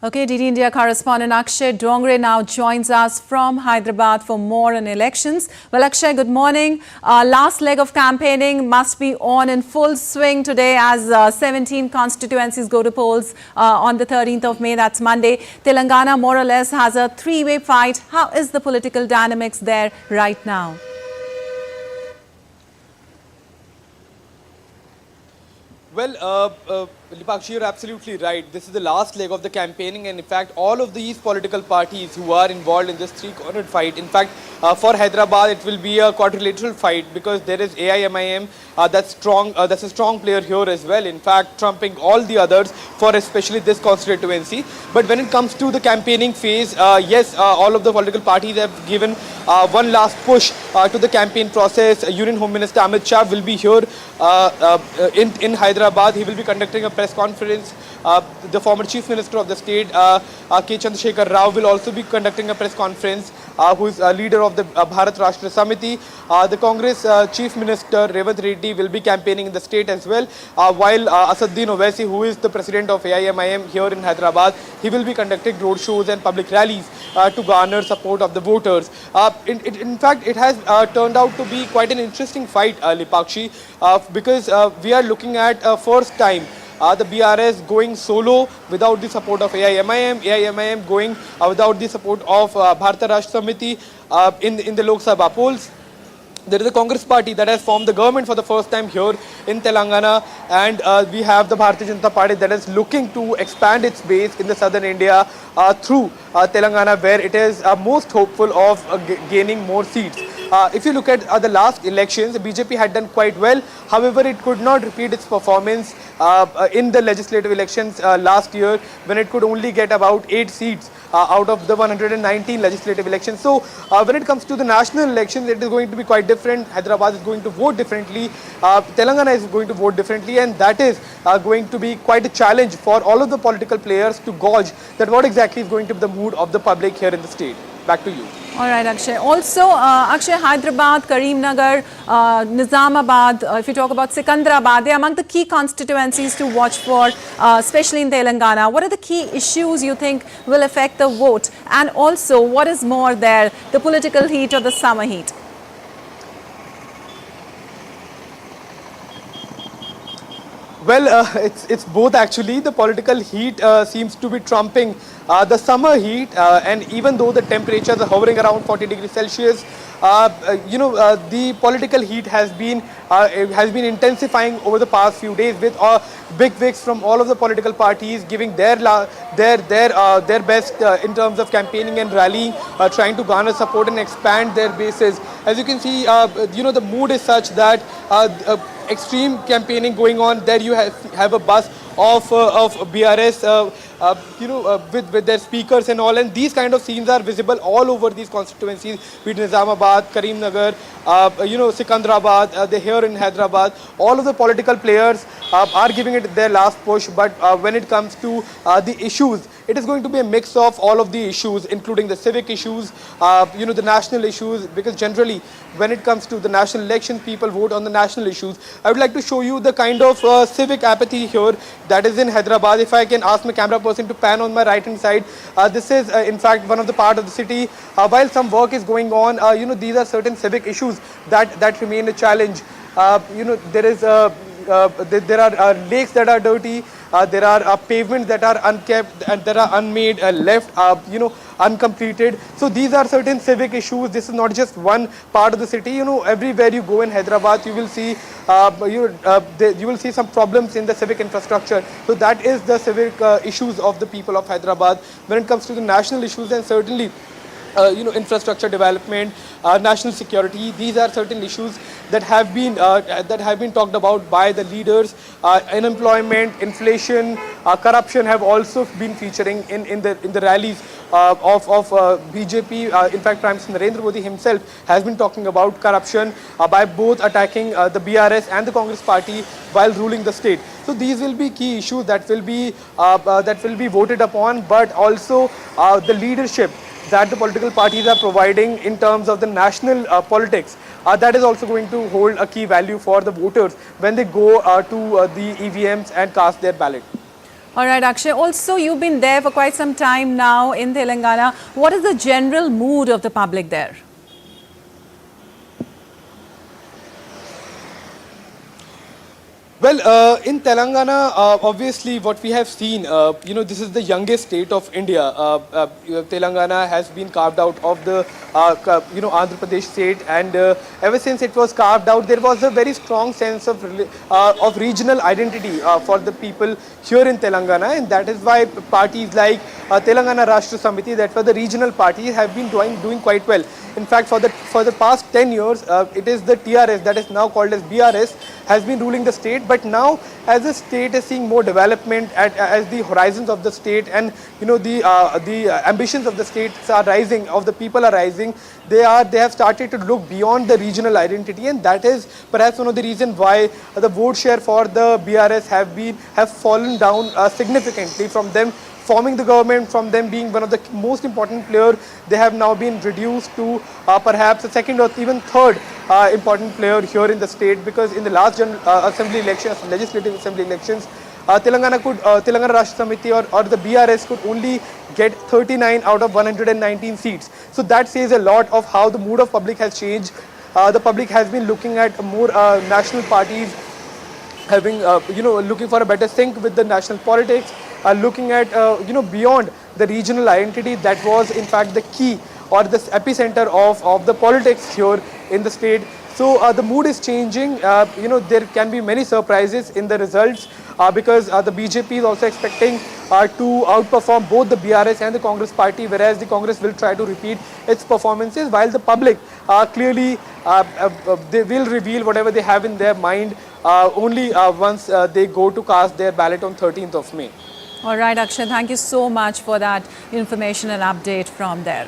Okay, DD India correspondent Akshay Dongre now joins us from Hyderabad for more on elections. Well, Akshay, good morning. Last leg of campaigning must be on in full swing today as 17 constituencies go to polls on the 13th of May, that's Monday. Telangana more or less has a three-way fight. How is the political dynamics there right now? Well, Lipakshi, you're absolutely right. This is the last leg of the campaigning, and in fact, all of these political parties who are involved in this three-cornered fight, in fact, for Hyderabad, it will be a quadrilateral fight because there is AIMIM that's a strong player here as well. In fact, trumping all the others for especially this constituency. But when it comes to the campaigning phase, yes, all of the political parties have given one last push to the campaign process. Union Home Minister Amit Shah will be here in Hyderabad. He will be conducting a press conference. The former Chief Minister of the state, K. Chandrasekhar Rao, will also be conducting a press conference, who is a leader of the Bharat Rashtra Samiti. The Congress Chief Minister Revanth Reddy will be campaigning in the state as well, while Asaduddin Owaisi, who is the president of AIMIM here in Hyderabad, he will be conducting road shows and public rallies to garner support of the voters. In fact, it has turned out to be quite an interesting fight, Lipakshi, because we are looking at first time the BRS going solo without the support of AIMIM going without the support of Bharata Rashtra Samiti in the Lok Sabha polls. There is a Congress party that has formed the government for the first time here in Telangana, and we have the Bharatiya Janata Party that is looking to expand its base in the southern India through Telangana, where it is most hopeful of gaining more seats. If you look at the last elections, the BJP had done quite well. However, it could not repeat its performance in the legislative elections last year, when it could only get about 8 seats out of the 119 legislative elections. So when it comes to the national elections, it is going to be quite different. Hyderabad is going to vote differently. Telangana is going to vote differently, and that is going to be quite a challenge for all of the political players to gauge that what exactly is going to be the mood of the public here in the state. Back to you. All right, Akshay. Also, Akshay, Hyderabad, Karimnagar, Nizamabad, if you talk about Sikandrabad, they are among the key constituencies to watch for, especially in Telangana. What are the key issues you think will affect the vote? And also, what is more there, the political heat or the summer heat? Well, it's both actually. The political heat seems to be trumping the summer heat, and even though the temperatures are hovering around 40 degrees Celsius, the political heat has been intensifying over the past few days, with big wigs from all of the political parties giving their best in terms of campaigning and rallying, trying to garner support and expand their bases. As you can see, the mood is such that extreme campaigning going on. There you have a bus of BRS, with their speakers and all, and these kind of scenes are visible all over these constituencies, be it Nizamabad, Karimnagar, Sikandrabad, they're here in Hyderabad. All of the political players are giving it their last push, but when it comes to the issues, it is going to be a mix of all of the issues, including the civic issues, the national issues, because generally when it comes to the national elections, people vote on the national issues. I would like to show you the kind of civic apathy here that is in Hyderabad. If I can ask my camera person to pan on my right hand side, this is in fact one of the part of the city. While some work is going on, these are certain civic issues that remain a challenge. There are lakes that are dirty. There are pavements that are unkept and that are unmade, left, uncompleted. So these are certain civic issues. This is not just one part of the city. Everywhere you go in Hyderabad, you will see you will see some problems in the civic infrastructure. So that is the civic issues of the people of Hyderabad. When it comes to the national issues, then certainly infrastructure development, national security, these are certain issues that have been talked about by the leaders. Unemployment, inflation, corruption have also been featuring in the rallies of BJP. In fact, Prime Minister Narendra Modi himself has been talking about corruption by both attacking the BRS and the Congress party while ruling the state. So these will be key issues that will be voted upon, but also the leadership that the political parties are providing in terms of the national politics. That is also going to hold a key value for the voters when they go to the EVMs and cast their ballot. All right, Akshay. Also, you've been there for quite some time now in Telangana. What is the general mood of the public there? Well, in Telangana, obviously what we have seen, this is the youngest state of India. Telangana has been carved out of the, Andhra Pradesh state, and ever since it was carved out, there was a very strong sense of regional identity for the people here in Telangana, and that is why parties like Telangana Rashtra Samiti, that were the regional parties, have been doing quite well. In fact, for the past 10 years, it is the TRS, that is now called as BRS, has been ruling the state. But now, as the state is seeing more development, as the horizons of the state and the ambitions of the states are rising, of the people are rising, they have started to look beyond the regional identity, and that is perhaps one of the reasons why the vote share for the BRS have fallen down significantly from them forming the government, from them being one of the most important players. They have now been reduced to perhaps a second or even third important player here in the state, because in the last assembly elections, legislative assembly elections, Telangana Rashtra Samiti or the BRS could only get 39 out of 119 seats. So that says a lot of how the mood of public has changed. The public has been looking at more national parties having, looking for a better sync with the national politics, looking at, beyond the regional identity that was in fact the key or the epicenter of the politics here in the state. So the mood is changing. There can be many surprises in the results because the BJP is also expecting to outperform both the BRS and the Congress party, whereas the Congress will try to repeat its performances, while the public clearly they will reveal whatever they have in their mind only once they go to cast their ballot on 13th of May. All right, Akshay, thank you so much for that information and update from there.